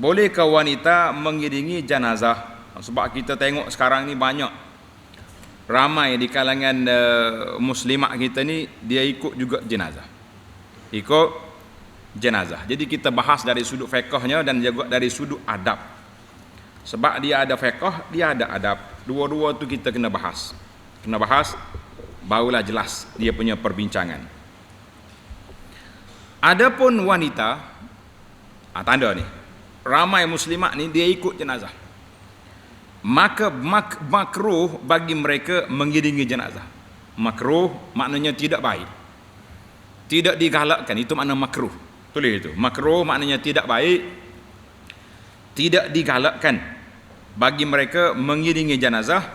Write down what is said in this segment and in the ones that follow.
Bolehkah wanita mengiringi jenazah? Sebab kita tengok sekarang ni banyak ramai di kalangan muslimat kita ni dia ikut juga jenazah. Ikut jenazah. Jadi kita bahas dari sudut fiqhnya dan juga dari sudut adab. Sebab dia ada fiqh, dia ada adab. Dua-dua tu kita kena bahas. Kena bahas barulah jelas dia punya perbincangan. Adapun wanita, tanda ni, ramai muslimat ni dia ikut jenazah. Maka makruh bagi mereka mengiringi jenazah. Makruh maknanya tidak baik. Tidak digalakkan, itu makna makruh. Tulis itu. Makruh maknanya tidak baik. Tidak digalakkan bagi mereka mengiringi jenazah.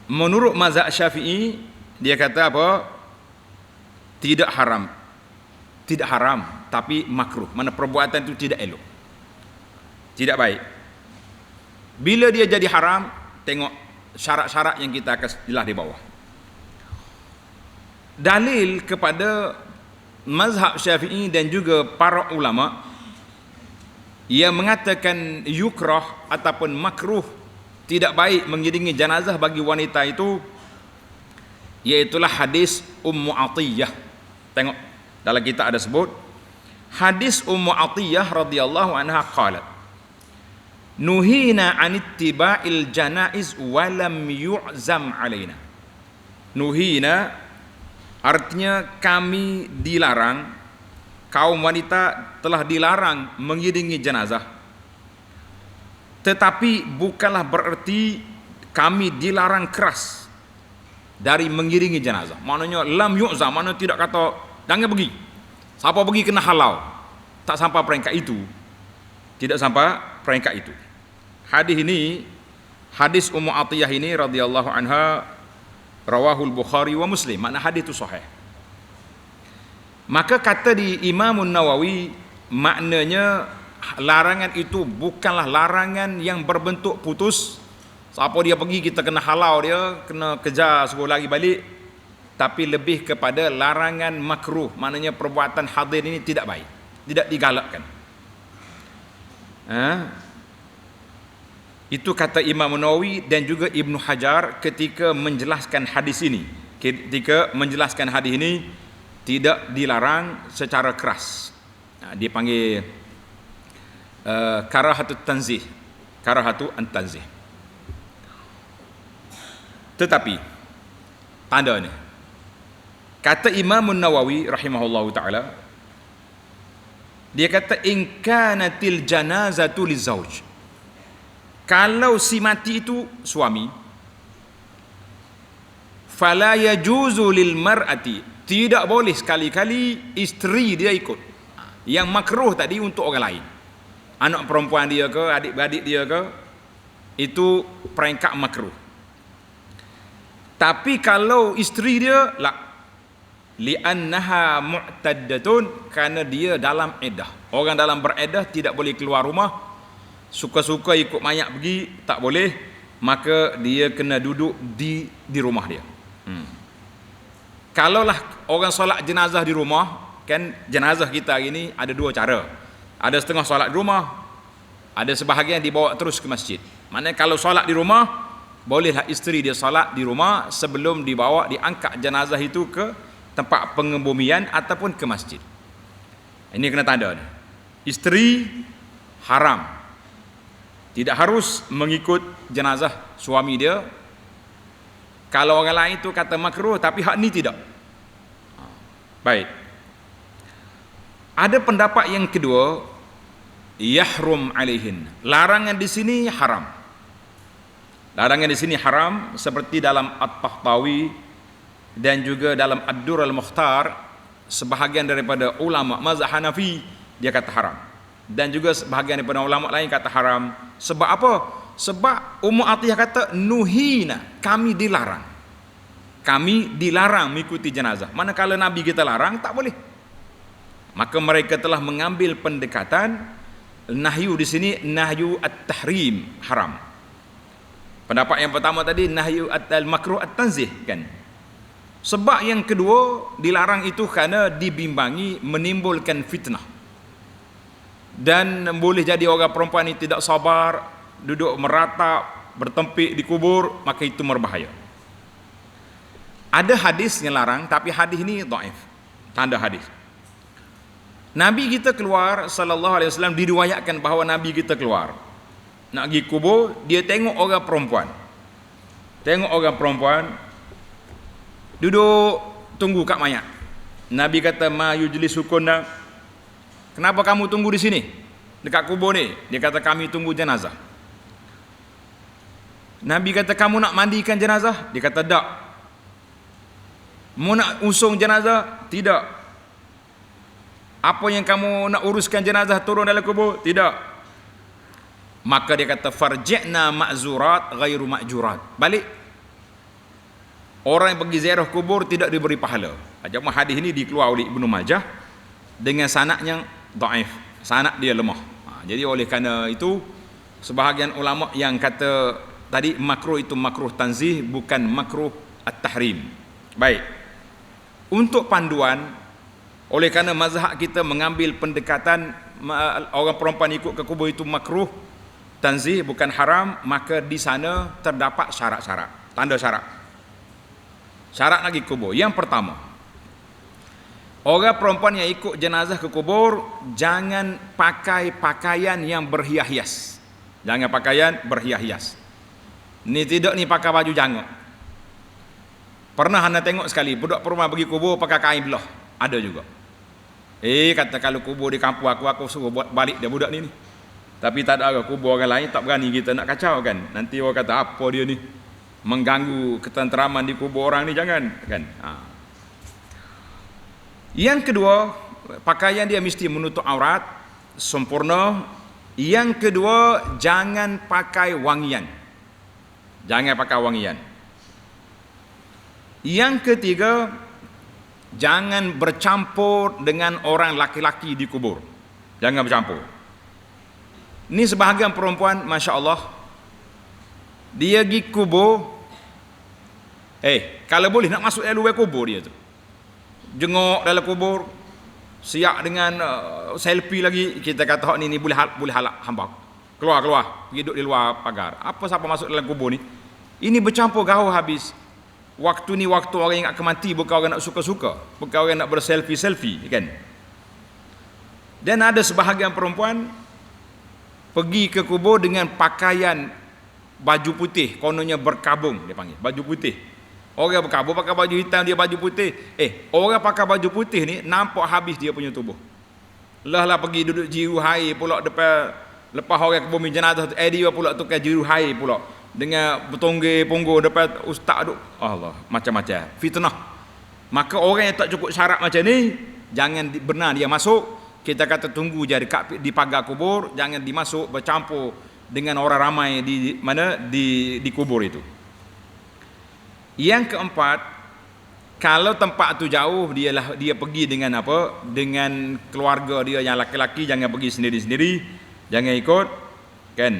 Menurut mazhab Syafi'i, dia kata apa? Tidak haram. Tidak haram, tapi makruh. Mana perbuatan itu tidak elok. Tidak baik. Bila dia jadi haram, tengok syarat-syarat yang kita akan jelas di bawah. Dalil kepada mazhab Syafi'i dan juga para ulama yang mengatakan yukrah ataupun makruh, tidak baik mengiringi jenazah bagi wanita itu, iaitulah hadis Ummu Atiyah. Tengok dalam kita ada sebut hadis Ummu Atiyah radhiyallahu anha qalat, nuhina an ittiba'il janaiz wa lam yu'zam alaina. Nuhina artinya kami dilarang, kaum wanita telah dilarang mengiringi jenazah. Tetapi bukanlah bererti kami dilarang keras dari mengiringi jenazah. Maknanya lam yu'zam, maknanya tidak kata jangan pergi. Siapa pergi kena halau. Tak sampai peringkat itu. Tidak sampai peringkat itu. Hadis ini, hadis Ummu Atiyah ini radhiyallahu anha, rawahul Bukhari wa Muslim. Makna hadis itu sahih. Maka kata di Imam Nawawi, maknanya larangan itu bukanlah larangan yang berbentuk putus. Siapa dia pergi kita kena halau dia, kena kejar suruh lari balik. Tapi lebih kepada larangan makruh. Maknanya perbuatan hadir ini tidak baik, tidak digalakkan. Itu kata Imam Nawawi dan juga Ibnu Hajar ketika menjelaskan hadis ini. Ketika menjelaskan hadis ini, tidak dilarang secara keras. Dipanggil karahatut tanzih. Karahatut tanzih. Tetapi tanda ni, kata Imam Nawawi rahimahullahu taala, dia kata in kanatil janazatu lizauj, kalau si mati itu suami, fala yajuzu lil mar'ati, tidak boleh sekali-kali isteri dia ikut. Yang makruh tadi untuk orang lain, anak perempuan dia ke, adik-beradik dia ke, itu peringkat makruh. Tapi kalau isteri dia, la, li'annaha mu'taddatun, kerana dia dalam iddah. Orang dalam beriddah tidak boleh keluar rumah, suka-suka ikut mayat pergi tak boleh, maka dia kena duduk di rumah dia. Kalaulah orang solat jenazah di rumah, kan jenazah kita hari ni ada dua cara. Ada setengah solat di rumah, ada sebahagian dibawa terus ke masjid. Maknanya kalau solat di rumah, bolehlah isteri dia solat di rumah sebelum dibawa, diangkat jenazah itu ke tempat pengebumian ataupun ke masjid. Ini kena tanda. Isteri haram, tidak harus mengikut jenazah suami dia. Kalau orang lain itu kata makruh, tapi hak ni tidak. Baik. Ada pendapat yang kedua, yahrum alaihin. Larangan di sini haram. Larangan di sini haram, seperti dalam At-Tahtawi dan juga dalam Ad-Dur Al-Mukhtar, sebahagian daripada ulama mazhab Hanafi dia kata haram. Dan juga sebahagian daripada ulama lain kata haram. Sebab apa? Sebab Ummu Atiyah kata nuhina, kami dilarang. Kami dilarang mengikuti jenazah. Manakala Nabi kita larang, tak boleh. Maka mereka telah mengambil pendekatan nahyu di sini, nahyu at-tahrim, haram. Pendapat yang pertama tadi nahyu al-makruh at-tanzih, kan. Sebab yang kedua dilarang itu kerana dibimbangi menimbulkan fitnah. dan boleh jadi orang perempuan ini tidak sabar, duduk meratap, bertempik di kubur, maka itu berbahaya. Ada hadis yang larang, tapi hadis ini dhaif, tanda hadis. Nabi kita keluar sallallahu alaihi wasallam, diriwayatkan bahawa Nabi kita keluar nak pergi kubur, dia tengok orang perempuan. Tengok orang perempuan duduk tunggu kat mayat. Nabi kata, "Ma yujlisukunna?" Kenapa kamu tunggu di sini dekat kubur ni? Dia kata, "Kami tunggu jenazah." Nabi kata, "Kamu nak mandikan jenazah?" Dia kata, "Tak." "Mau nak usung jenazah?" "Tidak." "Apa yang kamu nak uruskan jenazah turun dalam kubur?" "Tidak." Maka dia kata, "Farji'na ma'zurat ghairu ma'jurat." Balik. Orang yang pergi ziarah kubur tidak diberi pahala. Cuma hadis ini dikeluar oleh Ibnu Majah dengan sanad yang dhaif. Sanad dia lemah. Jadi oleh kerana itu, sebahagian ulama yang kata tadi makruh itu makruh tanzih, bukan makruh at-tahrim. Baik. Untuk panduan, oleh kerana mazhab kita mengambil pendekatan orang perempuan ikut ke kubur itu makruh tanzih, bukan haram, maka di sana terdapat syarat-syarat, tanda syarat. Syarat lagi kubur. Yang pertama, orang perempuan yang ikut jenazah ke kubur jangan pakai pakaian yang berhias-hias. Jangan pakaian berhias-hias. Ni tidak ni pakai baju janggut. Pernah anda tengok sekali budak perempuan pergi kubur pakai kain belah. Ada juga. Kata kalau kubur di kampung aku suruh buat balik dia budak ni. Tapi tak ada kubur orang lain, tak berani kita nak kacau kan. Nanti orang kata apa dia ni, mengganggu ketenteraman di kubur orang ni, jangan kan. Yang kedua, pakaian dia mesti menutup aurat sempurna. Yang kedua, jangan pakai wangian. Jangan pakai wangian. Yang ketiga, jangan bercampur dengan orang laki-laki di kubur. Jangan bercampur. Ni sebahagian perempuan, Masya Allah, dia pergi kubur, kalau boleh nak masuk dalam luar kubur dia tu, jengok dalam kubur, siap dengan selfie lagi. Kita kata hak ni boleh halak hamba. Keluar, pergi duduk di luar pagar. Apa siapa masuk dalam kubur ni? Ini bercampur gaul habis. Waktu ni waktu orang yang akan mati, bukan orang nak suka-suka, bukan orang nak berselfie-selfie kan. Dan ada sebahagian perempuan pergi ke kubur dengan pakaian baju putih, kononnya berkabung, dia panggil baju putih. Orang berkabung pakai baju hitam, dia baju putih. Orang pakai baju putih ni nampak habis dia punya tubuh. Lah pergi duduk jiru air pula depan, lepas orang kubur jenazah tu, dia pula tukar jiru air pula dengan bertonggeng punggung depan ustaz duk. Allah, macam-macam fitnah. Maka orang yang tak cukup syarat macam ni, jangan benar dia masuk. Kita kata tunggu je dekat di pagar kubur, jangan dimasuk bercampur dengan orang ramai di mana di kubur itu. Yang keempat, kalau tempat tu jauh, dia pergi dengan apa? Dengan keluarga dia yang laki-laki, jangan pergi sendiri-sendiri, jangan ikut kan.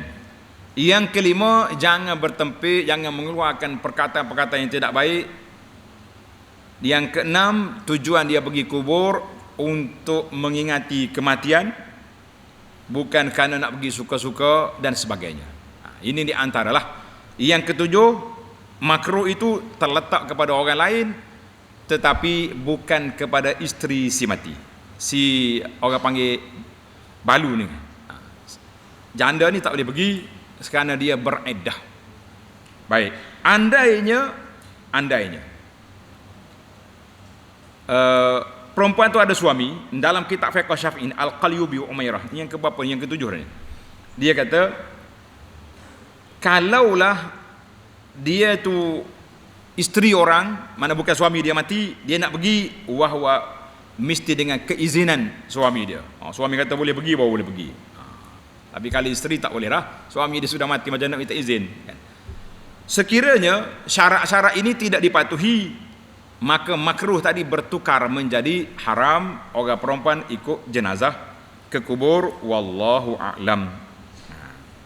Yang kelima, jangan bertempik, jangan mengeluarkan perkataan-perkataan yang tidak baik. Yang keenam, tujuan dia pergi kubur untuk mengingati kematian, bukan kerana nak pergi suka-suka dan sebagainya. Ini di antaralah. Yang ketujuh, makruh itu terletak kepada orang lain, tetapi bukan kepada isteri si mati. Si orang panggil balu ni, janda ni tak boleh pergi kerana dia beriddah. Baik, andainya perempuan tu ada suami, dalam kitab fiqh Syafi'i Al-Qalyubi Umairah, yang keberapa, yang ketujuh ni, dia kata kalaulah dia tu isteri orang, mana bukan suami dia mati, dia nak pergi, wahwa mesti dengan keizinan suami dia. Suami kata boleh pergi, baru boleh pergi. Tapi kalau isteri tak boleh lah, suami dia sudah mati, macam nak minta izin kan? Sekiranya syarat-syarat ini tidak dipatuhi, maka makruh tadi bertukar menjadi haram orang perempuan ikut jenazah ke kubur. Wallahu a'lam.